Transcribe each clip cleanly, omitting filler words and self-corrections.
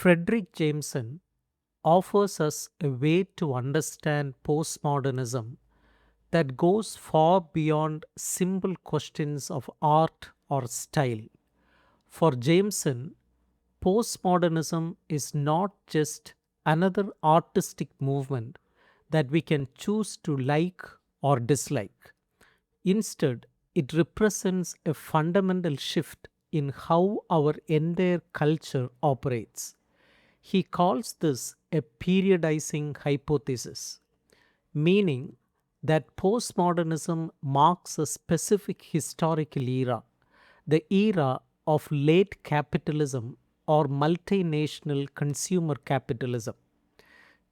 Fredric Jameson offers us a way to understand postmodernism that goes far beyond simple questions of art or style. For Jameson, postmodernism is not just another artistic movement that we can choose to like or dislike. Instead, it represents a fundamental shift in how our entire culture operates. He calls this a periodizing hypothesis, meaning that postmodernism marks a specific historical era, the era of late capitalism or multinational consumer capitalism.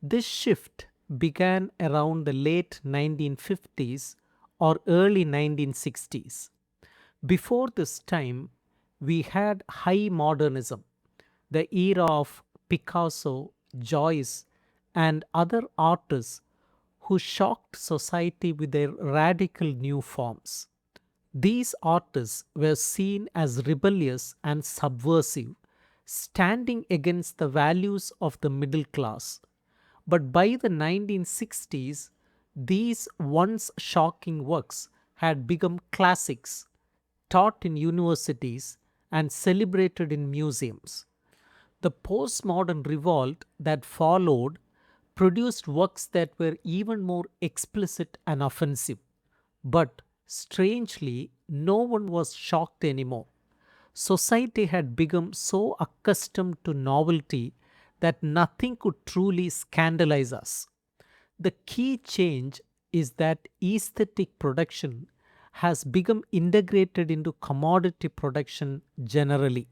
This shift began around the late 1950s or early 1960s. Before this time, we had high modernism, the era of Picasso, Joyce, and other artists who shocked society with their radical new forms. These artists were seen as rebellious and subversive, standing against the values of the middle class. But by the 1960s, these once shocking works had become classics, taught in universities, and celebrated in museums. The postmodern revolt that followed produced works that were even more explicit and offensive. But strangely, no one was shocked anymore. Society had become so accustomed to novelty that nothing could truly scandalize us. The key change is that aesthetic production has become integrated into commodity production generally.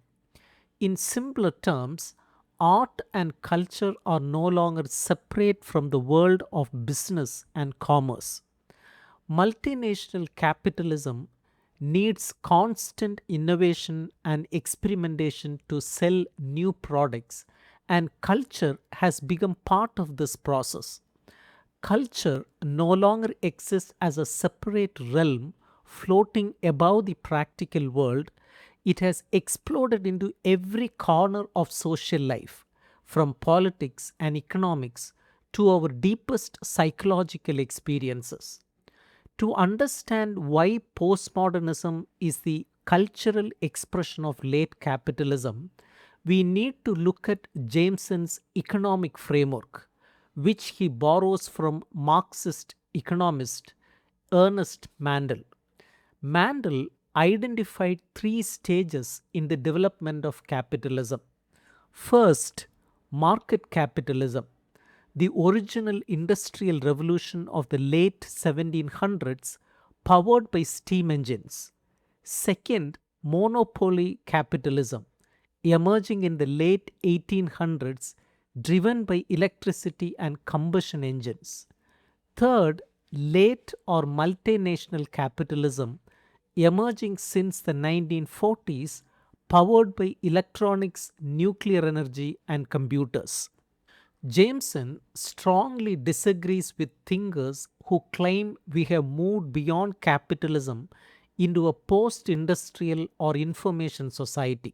In simpler terms, art and culture are no longer separate from the world of business and commerce. Multinational capitalism needs constant innovation and experimentation to sell new products, and culture has become part of this process. Culture no longer exists as a separate realm floating above the practical world. It has exploded into every corner of social life, from politics and economics to our deepest psychological experiences. To understand why postmodernism is the cultural expression of late capitalism, we need to look at Jameson's economic framework, which he borrows from Marxist economist Ernest Mandel. Mandel identified three stages in the development of capitalism. First, market capitalism, the original industrial revolution of the late 1700s, powered by steam engines. Second, monopoly capitalism, emerging in the late 1800s, driven by electricity and combustion engines. Third, late or multinational capitalism, emerging since the 1940s, powered by electronics, nuclear energy, and computers. Jameson strongly disagrees with thinkers who claim we have moved beyond capitalism into a post industrial or information society.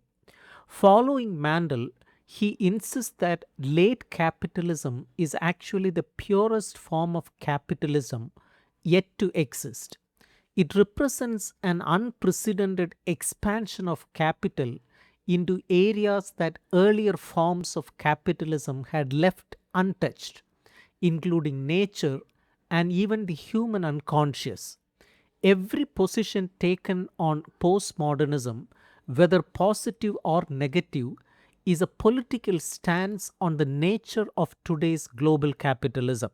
Following Mandel, he insists that late capitalism is actually the purest form of capitalism yet to exist. It represents an unprecedented expansion of capital into areas that earlier forms of capitalism had left untouched, including nature and even the human unconscious. Every position taken on postmodernism, whether positive or negative, is a political stance on the nature of today's global capitalism.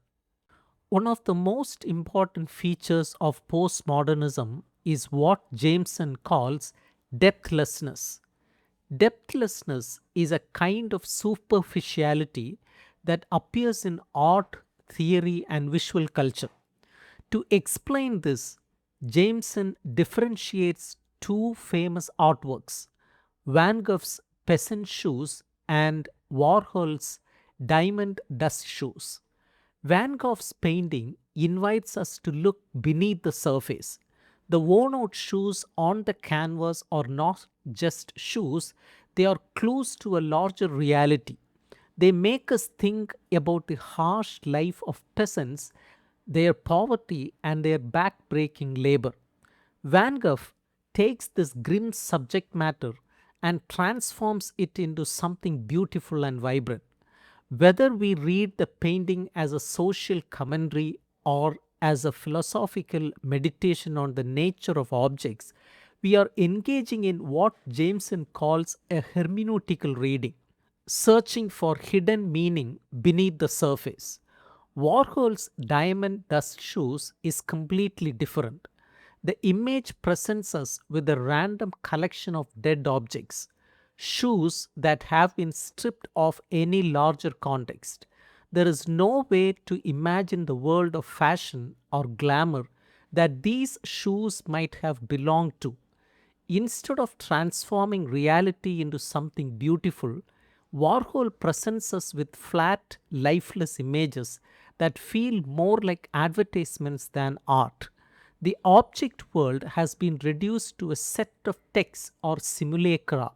One of the most important features of postmodernism is what Jameson calls depthlessness. Depthlessness is a kind of superficiality that appears in art, theory, and visual culture. To explain this, Jameson differentiates two famous artworks, Van Gogh's Peasant Shoes and Warhol's Diamond Dust Shoes. Van Gogh's painting invites us to look beneath the surface. The worn out shoes on the canvas are not just shoes, they are clues to a larger reality. They make us think about the harsh life of peasants, their poverty, and their back-breaking labor. Van Gogh takes this grim subject matter and transforms it into something beautiful and vibrant. Whether we read the painting as a social commentary or as a philosophical meditation on the nature of objects, we are engaging in what Jameson calls a hermeneutical reading, searching for hidden meaning beneath the surface. Warhol's diamond dust shoes is completely different. The image presents us with a random collection of dead objects, shoes that have been stripped of any larger context. There is no way to imagine the world of fashion or glamour that these shoes might have belonged to. Instead of transforming reality into something beautiful, Warhol presents us with flat, lifeless images that feel more like advertisements than art. The object world has been reduced to a set of texts or simulacra,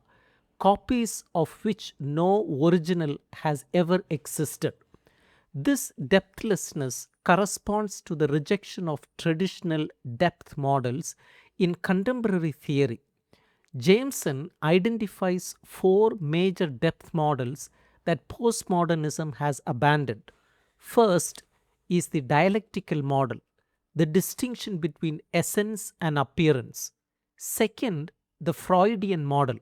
copies of which no original has ever existed. This depthlessness corresponds to the rejection of traditional depth models in contemporary theory. Jameson identifies four major depth models that postmodernism has abandoned. First is the dialectical model, the distinction between essence and appearance. Second, the Freudian model,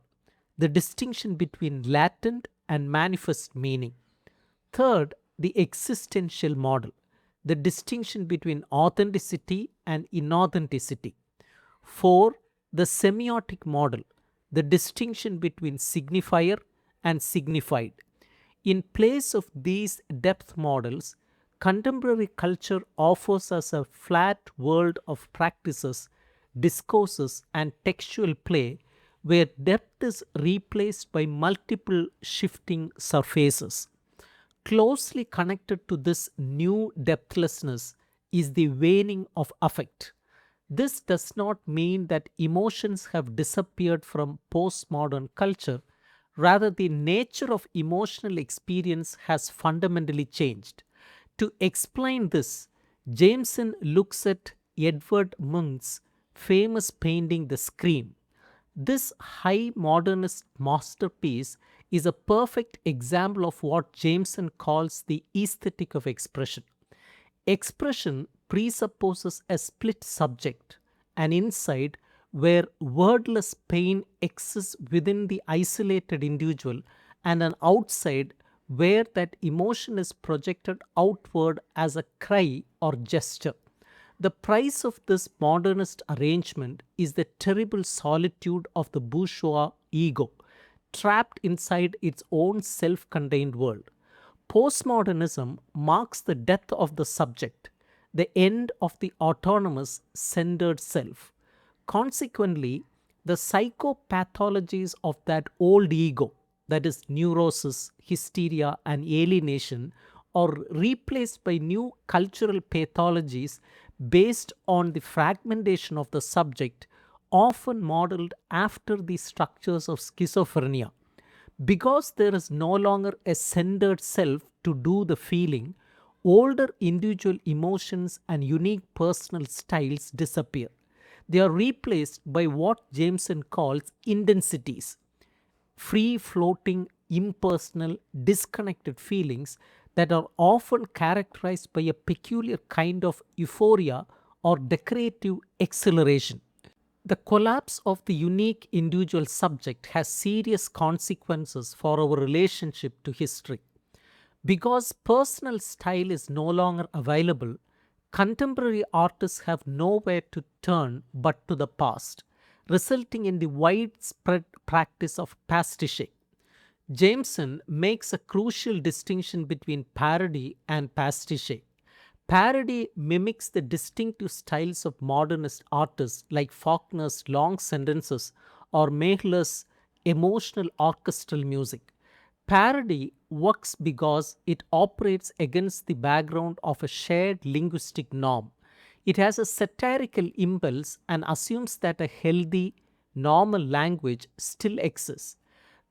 the distinction between latent and manifest meaning. Third, the existential model, the distinction between authenticity and inauthenticity. 4. The semiotic model, the distinction between signifier and signified. In place of these depth models, contemporary culture offers us a flat world of practices, discourses, and textual play where depth is replaced by multiple shifting surfaces. Closely connected to this new depthlessness is the waning of affect. This does not mean that emotions have disappeared from postmodern culture. Rather, the nature of emotional experience has fundamentally changed. To explain this, Jameson looks at Edvard Munch's famous painting The Scream. This high modernist masterpiece is a perfect example of what Jameson calls the aesthetic of expression. Expression presupposes a split subject, an inside where wordless pain exists within the isolated individual, and an outside where that emotion is projected outward as a cry or gesture. The price of this modernist arrangement is the terrible solitude of the bourgeois ego, trapped inside its own self contained world. Postmodernism marks the death of the subject, the end of the autonomous, centered self. Consequently, the psychopathologies of that old ego, that is, neurosis, hysteria, and alienation, are replaced by new cultural pathologies based on the fragmentation of the subject, often modeled after the structures of schizophrenia. Because there is no longer a centered self to do the feeling, older individual emotions and unique personal styles disappear. They are replaced by what Jameson calls intensities, free floating, impersonal, disconnected feelings that are often characterized by a peculiar kind of euphoria or decorative exhilaration. The collapse of the unique individual subject has serious consequences for our relationship to history. Because personal style is no longer available, contemporary artists have nowhere to turn but to the past, resulting in the widespread practice of pastiche. Jameson makes a crucial distinction between parody and pastiche. Parody mimics the distinctive styles of modernist artists like Faulkner's long sentences or Mahler's emotional orchestral music. Parody works because it operates against the background of a shared linguistic norm. It has a satirical impulse and assumes that a healthy, normal language still exists.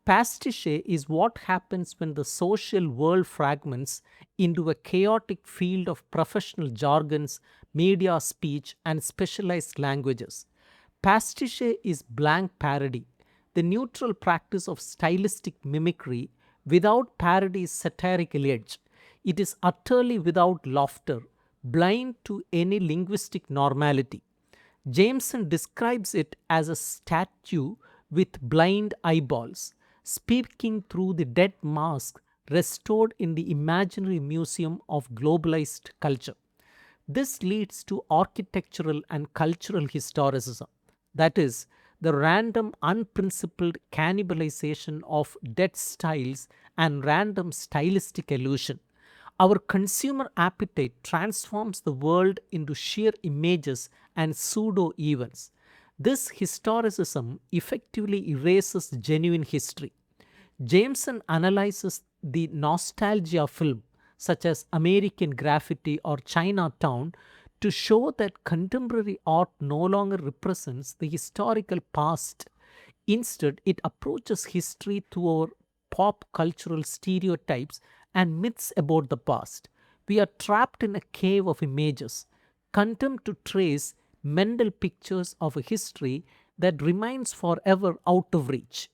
Pastiche is what happens when the social world fragments into a chaotic field of professional jargons, media speech, and specialized languages. Pastiche is blank parody, the neutral practice of stylistic mimicry without parody's satirical edge. It is utterly without laughter, blind to any linguistic normality. Jameson describes it as a statue with blind eyeballs, speaking through the dead mask restored in the imaginary museum of globalized culture. This leads to architectural and cultural historicism, that is, the random, unprincipled cannibalization of dead styles and random stylistic illusion. Our consumer appetite transforms the world into sheer images and pseudo events. This historicism effectively erases genuine history. Jameson analyzes the nostalgia film, such as American Graffiti or Chinatown, to show that contemporary art no longer represents the historical past. Instead, it approaches history through our pop cultural stereotypes and myths about the past. We are trapped in a cave of images, condemned to trace mental pictures of a history that remains forever out of reach.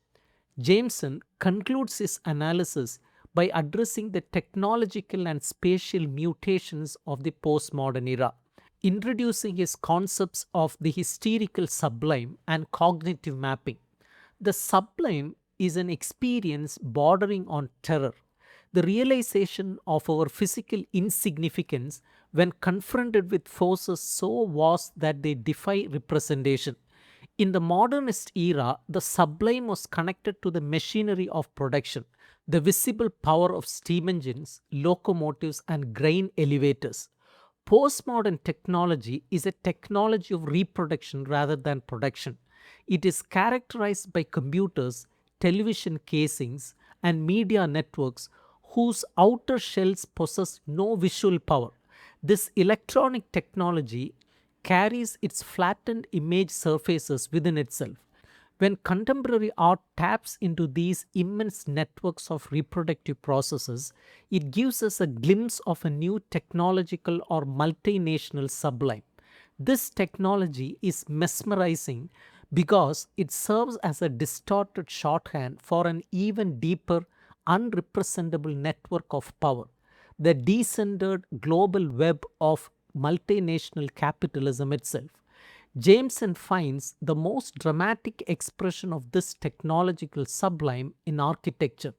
Jameson concludes his analysis by addressing the technological and spatial mutations of the postmodern era, introducing his concepts of the hysterical sublime and cognitive mapping. The sublime is an experience bordering on terror, the realization of our physical insignificance when confronted with forces so vast that they defy representation. In the modernist era, the sublime was connected to the machinery of production, the visible power of steam engines, locomotives, and grain elevators. Postmodern technology is a technology of reproduction rather than production. It is characterized by computers, television casings, and media networks whose outer shells possess no visual power. This electronic technology carries its flattened image surfaces within itself. When contemporary art taps into these immense networks of reproductive processes, it gives us a glimpse of a new technological or multinational sublime. This technology is mesmerizing because it serves as a distorted shorthand for an even deeper, unrepresentable network of power, the descended global web of multinational capitalism itself. Jameson finds the most dramatic expression of this technological sublime in architecture,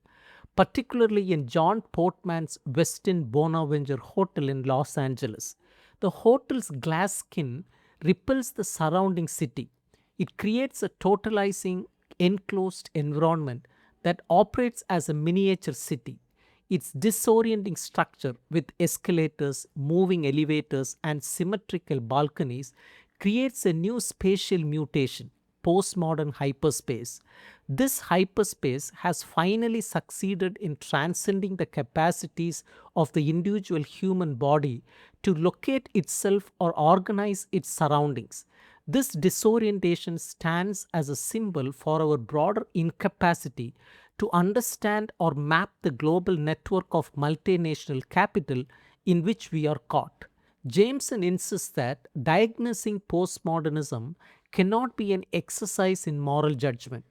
particularly in John Portman's Westin Bonaventure Hotel in Los Angeles. The hotel's glass skin ripples the surrounding city. It creates a totalizing, enclosed environment that operates as a miniature city. Its disorienting structure with escalators, moving elevators, and symmetrical balconies creates a new spatial mutation, postmodern hyperspace. This hyperspace has finally succeeded in transcending the capacities of the individual human body to locate itself or organize its surroundings. This disorientation stands as a symbol for our broader incapacity to understand or map the global network of multinational capital in which we are caught. Jameson insists that diagnosing postmodernism cannot be an exercise in moral judgment.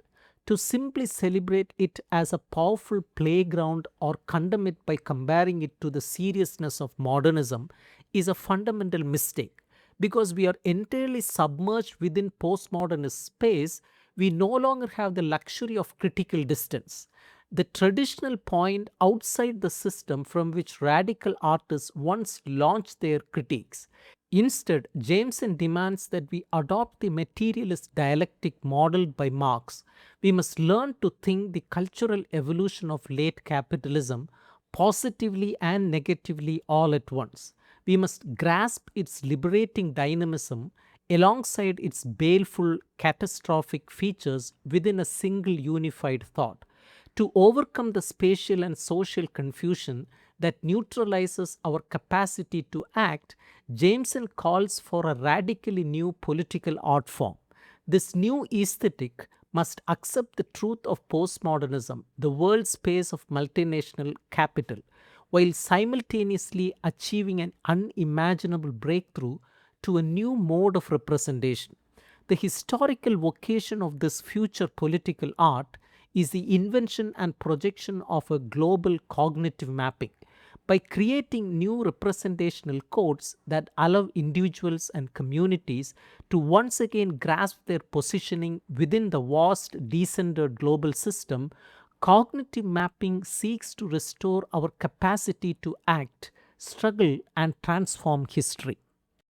To simply celebrate it as a powerful playground or condemn it by comparing it to the seriousness of modernism is a fundamental mistake. Because we are entirely submerged within postmodernist space, we no longer have the luxury of critical distance, the traditional point outside the system from which radical artists once launched their critiques. Instead, Jameson demands that we adopt the materialist dialectic modeled by Marx. We must learn to think the cultural evolution of late capitalism positively and negatively all at once. We must grasp its liberating dynamism alongside its baleful, catastrophic features within a single unified thought. To overcome the spatial and social confusion that neutralizes our capacity to act, Jameson calls for a radically new political art form. This new aesthetic must accept the truth of postmodernism, the world space of multinational capital, while simultaneously achieving an unimaginable breakthrough to a new mode of representation. The historical vocation of this future political art is the invention and projection of a global cognitive mapping. By creating new representational codes that allow individuals and communities to once again grasp their positioning within the vast decentered global system, cognitive mapping seeks to restore our capacity to act, struggle, and transform history.